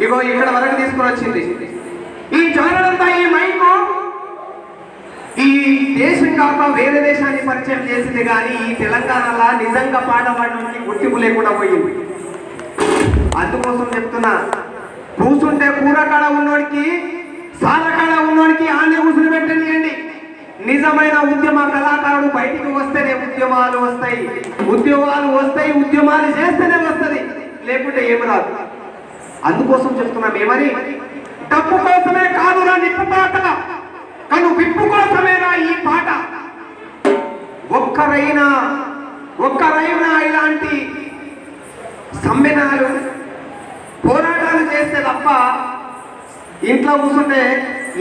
ఇగో ఇక్కడ వరకు తీసుకుని వచ్చింది. ఈ జానడంతా ఈ మైకు ఈ దేశం కాక వేరే దేశాన్ని పరిచయం చేసింది, కానీ ఈ తెలంగాణలో నిజంగా పాట పాడడానికి గుర్తింపు లేకుండా పోయింది. అందుకోసం చెప్తున్నా, కూర్చుంటే కూరకాడ ఉన్నోడికి సాలకాడ ఉన్నోడికి ఆనే కూర్చుని పెట్టనియండి. నిజమైన ఉద్యమ కళాకారుడు బయటికి వస్తేనే ఉద్యమాలు వస్తాయి, ఉద్యమాలు చేస్తేనే వస్తుంది, లేకుంటే ఏమి రాదు. అందుకోసం చెప్తున్నాం, ఏమని డబ్బు కోసమే కాదురా నిప్పు పాట, కను విప్పు కోసమేరా ఈ పాట. ఒక్కరైనా ఇలాంటి సమ్మెనాలు పోరాటాలు చేస్తే తప్ప ఇంట్లో కూర్చుంటే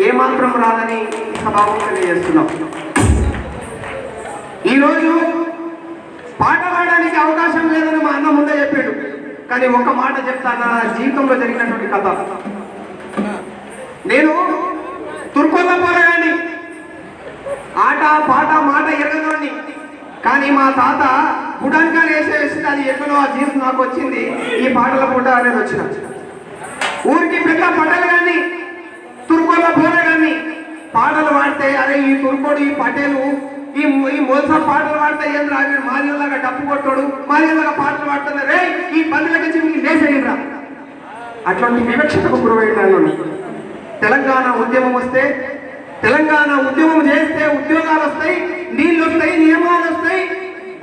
ఏమాత్రం రాదని సభాముఖంగా తెలియజేస్తున్నాం. ఈరోజు పాట పాడడానికి అవకాశం లేదని మా అన్న ముందే చెప్పాడు, కానీ ఒక మాట చెప్తాను, నా జీవితంలో జరిగినటువంటి కథ. నేను తుర్కొల్ల పోరాగాన్ని ఆట పాట మాట ఎరగనోడిని, కానీ మా తాత గుడానికాలు వేసేసి అది ఎక్కడో ఆ జీవితం నాకు వచ్చింది. ఈ పాటల పూట అనేది వచ్చిన ఊరికి పెద్ద పటేలు కానీ తుర్కొల్ల పోరా కానీ పాటలు పాడితే, అరే ఈ తుర్కోడు ఈ పటేలు ఈ మోసా పాటలు పాడితే ఏం రాగాడు, మాదిలాగా డప్పు కొట్టాడు, మాదిలాగా పాటలు పాడుతున్నా, రే ఈ పనులకి చిమ్మికి లేసేయండిరా. అట్లాంటి వివక్షతకు గురవైనాను. తెలంగాణ ఉద్యమం వస్తే, తెలంగాణ ఉద్యమం చేస్తే ఉద్యోగాలు వస్తాయి, నీళ్ళు వస్తాయి, నియమాలు వస్తాయి,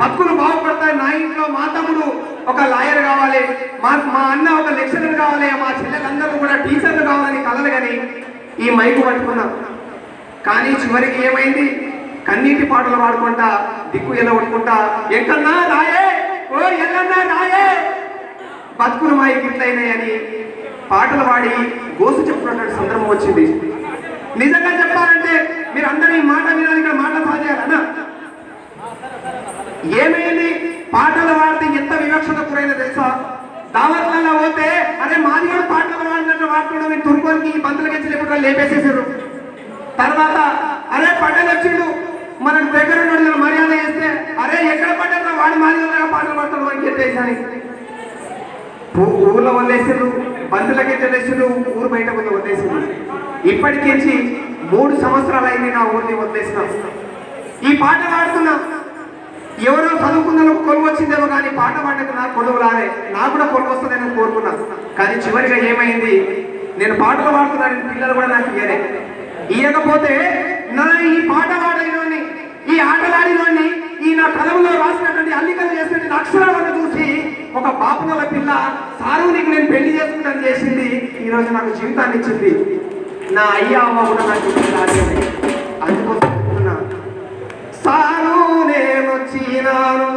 బతుకులు బాగుపడతాయి. నా ఇంట్లో మా తమ్ముడు ఒక లాయర్ కావాలి, మా అన్న ఒక లెక్చరర్ కావాలి, మా చెల్లెలందరూ కూడా టీచర్లు కావాలని కలలు. కానీ ఈ మైకు పట్టుకున్నాం, కానీ చివరికి ఏమైంది, కన్నీటి పాటలు పాడుకుంటా దిక్కు ఎలా పడుకుంటా, ఎక్కన్నా రాయే ఓ ఎల్లన్నా రాయే, బతుకులు మా గిట్లయినాయని పాటలు పాడి గోసు చెప్పుకున్నటువంటి సందర్భం వచ్చింది. నిజంగా చెప్పాలంటే మీరు అందరూ ఈ మాట వినాలి, ఇక్కడ మాట సాధ్యాలన్నా ఏమైంది, పాటలు పాడితే ఎంత వివక్షత గురైన తెలుసా. దావత్లలో పోతే అరే మాది కూడా పాటలు పాడినట్లు పాడుతున్నాం, తుర్కోనికి ఈ బంతులకి లేకుండా లేపేసేసారు. తర్వాత అరే పటేల్ వచ్చిండు మనకు దగ్గర మర్యాద చేస్తే, అరే ఎక్కడ పడ్డా వాడు మాదిరిగా పాటలు పాడతాడు అని చెప్పేసి ఊర్లో వదిలేసారు, బంతులకి వదిలేసారు, ఊరు బయట వదిలేసారు. ఇప్పటికించి 3 సంవత్సరాలు అయింది నా ఊరిని వదిలేసిన. ఈ పాట పాడుతున్నా, ఎవరో చదువుకున్న కొలువు వచ్చిందేమో, కానీ పాట పాడకు నాకు కొలువు రాలే, నాకు కూడా కొలువు వస్తుందని కోరుకున్నా. కానీ చివరిగా ఏమైంది, నేను పాటలు పాడుతున్నాను, పిల్లలు కూడా నాకు ఇయ్యకపోతే నా ఈ పాట పాడినోని, ఈ ఆటలాడినోని, ఈ నా కలంలో రాసినటువంటి అల్లికలు చేసినటువంటి అక్షరాలను చూసి ఒక పాపనల పిల్ల సారు నీకు నేను పెళ్లి చేసుకుంటాను చేసింది. ఈరోజు నాకు జీవితాన్ని ఇచ్చింది. నా అయ్య అమ్మ కూడా నాకు సాధ్యమే. అందుకోసం చెప్తున్నా, సారు నేను వచ్చినాను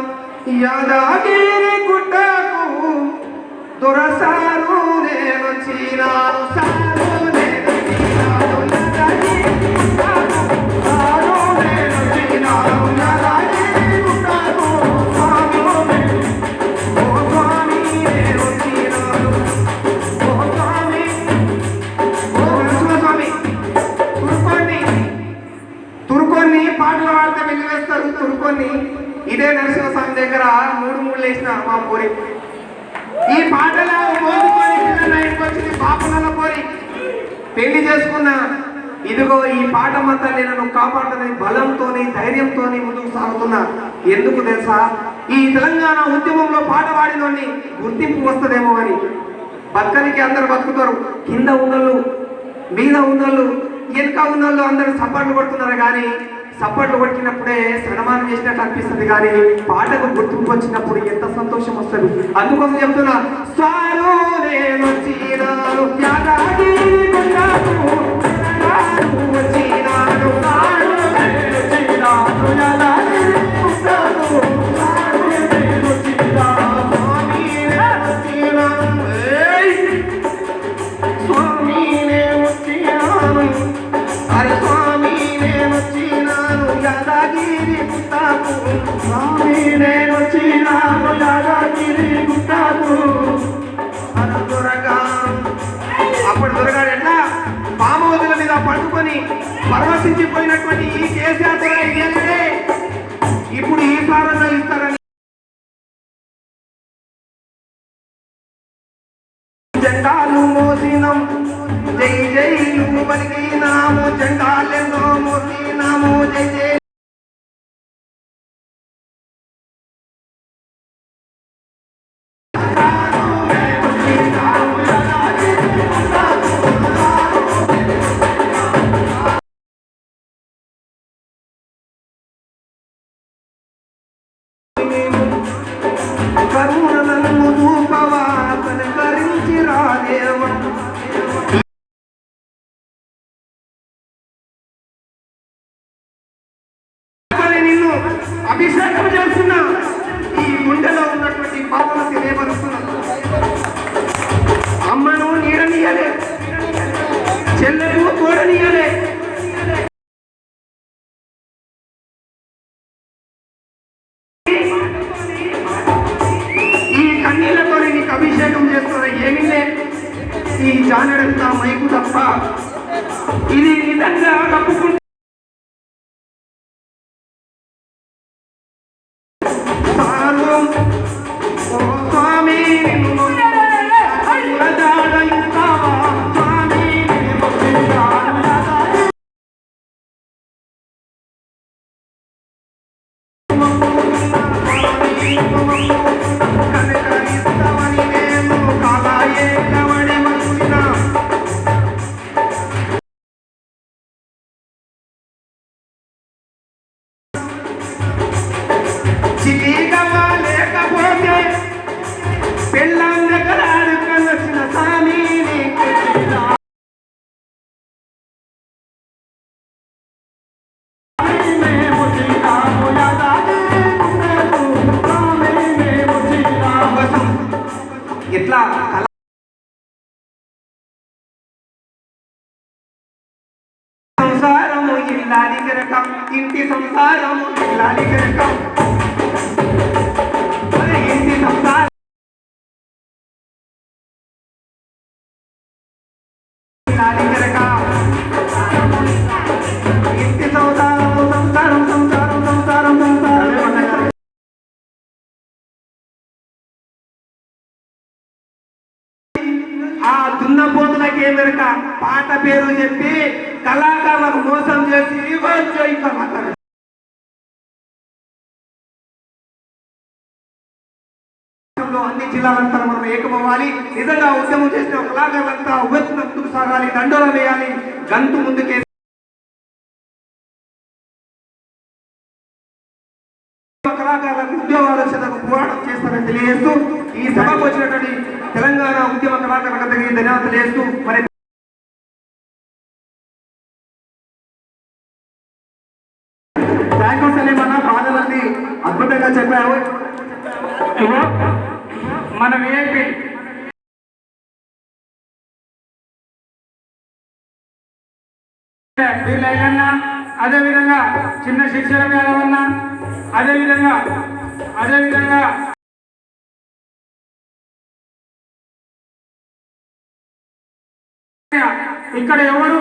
యాదగిరి గుట్టకు, దొరసారు నేను వచ్చినాను, సారు నేను వచ్చినాను యాదగిరి గుట్టకు, సారు నేను వచ్చినాను యాదగిరి గుట్టకు, సారు ఓ స్వామి నేను వచ్చినాను, ఓ స్వామి ఓ నరసింహస్వామి. తుర్కొని పాటలు పాడితే వెళ్ళివేస్తారు. తుర్కొని ఇదే నరసింహస్వామి దగ్గర 3 వేసిన మా పోరి. ఈ పాటలో మోసుకొని పిల్లల ఇంటికి వచ్చింది పాపల పోరి, పెళ్లి చేసుకున్నా. ఇదిగో ఈ పాట మొత్తం నేను కాపాడుతున్న బలంతోని ధైర్యంతోని ముందుకు సాగుతున్నా. ఎందుకు తెలుసా, ఈ తెలంగాణ ఉద్యమంలో పాట పాడినోడిని గుర్తింపు వస్తుందేమో అని. బతకనికి అందరు బతుకుతారు, కింద ఉన్నోళ్ళు మీద ఉన్నోళ్ళు వెనుక ఉన్నోళ్ళు అందరూ సపోర్ట్లు కొడుతున్నారు. కానీ సపోర్ట్లు కొట్టినప్పుడే సన్మానం చేసినట్టు అనిపిస్తుంది, కానీ పాటకు గుర్తింపు వచ్చినప్పుడు ఎంత సంతోషం వస్తుంది. అందుకోసం చెప్తున్నా, సారు నేను వచ్చినాను యాదగిరి గుట్టకు, వచ్చినాను సారు నేను వచ్చినాను యాదగిరి గుట్టకు, సారు నేను వచ్చినాను, స్వామి నేను వచ్చినాను, స్వామి నేను వచ్చినాను, అరే స్వామి నేను వచ్చినాను యాదగిరి గుట్టకు, స్వామి నేను వచ్చినాను యాదగిరి గుట్టకు. అప్పుడు దొరగాడు ఎట్లా పామోదుల మీద పడుకొని పరవశించిపోయినటువంటి ఈ కేసీఆర్ ఇదే ఇప్పుడు ఈ కాలంలో ఇస్తారని జెండాలు మోసి జై జై పలికినాము జెండాలెన్నో మోసినాము జై జై కరుణను రూపవా కనికరించి రాదేవ నిన్ను అభిషేకం చేస్తున్నా ఈ గుండెలో ఉన్నటువంటి పాపను తెలియపరుస్తున్నా అమ్మను నీడనీయలే చెల్లెకు తోడనీయలే ఈ కన్నీళ్లతో నీకు అభిషేకం చేస్తున్నా ఏమీ లే ఈ జానడంతా మైకు తప్ప ఇది నిజంగా తప్పుకుంటే లేకపోతే పెళ్ళాం దగ్గర ఆడుకొని వచ్చిన స్వామి ఎట్లా సంసారము ఇల్లాలికి రకం ఇంటి సంసారము ఇల్లాలికి రకం ఇంటి సంసారం ఇల్లాలికి రకం ఇంటి సంసారము సంసారం సంసారం సంసారం సంసారం ఆ దున్నపోతులకి ఏమెరక పాట పేరు చెప్పి కళాకారులకు మోసం చేసి అన్ని జిల్లాలంతా మనం ఏకమవ్వాలి నిజంగా ఉద్యమం చేసిన కళాకారులంతా ఉవ్వెత్తున ముందుకు సాగాలి దండోర వేయాలి గంతు ముందుకే కళాకారులకు ఉద్యోగాలు వచ్చేందుకు పోరాటం చేస్తారని తెలియజేస్తూ ఈ సభకు వచ్చినటువంటి తెలంగాణ ఉద్యమ కళాకారులకు ధన్యవాదాలు తెలియజేస్తూ మరి మన బాధలన్నీ అద్భుతంగా చెప్పారు మన విఐపి వీళ్ళైనా అదేవిధంగా చిన్న శిక్షణ మేళమన్నా అదేవిధంగా ఇక్కడ ఎవరు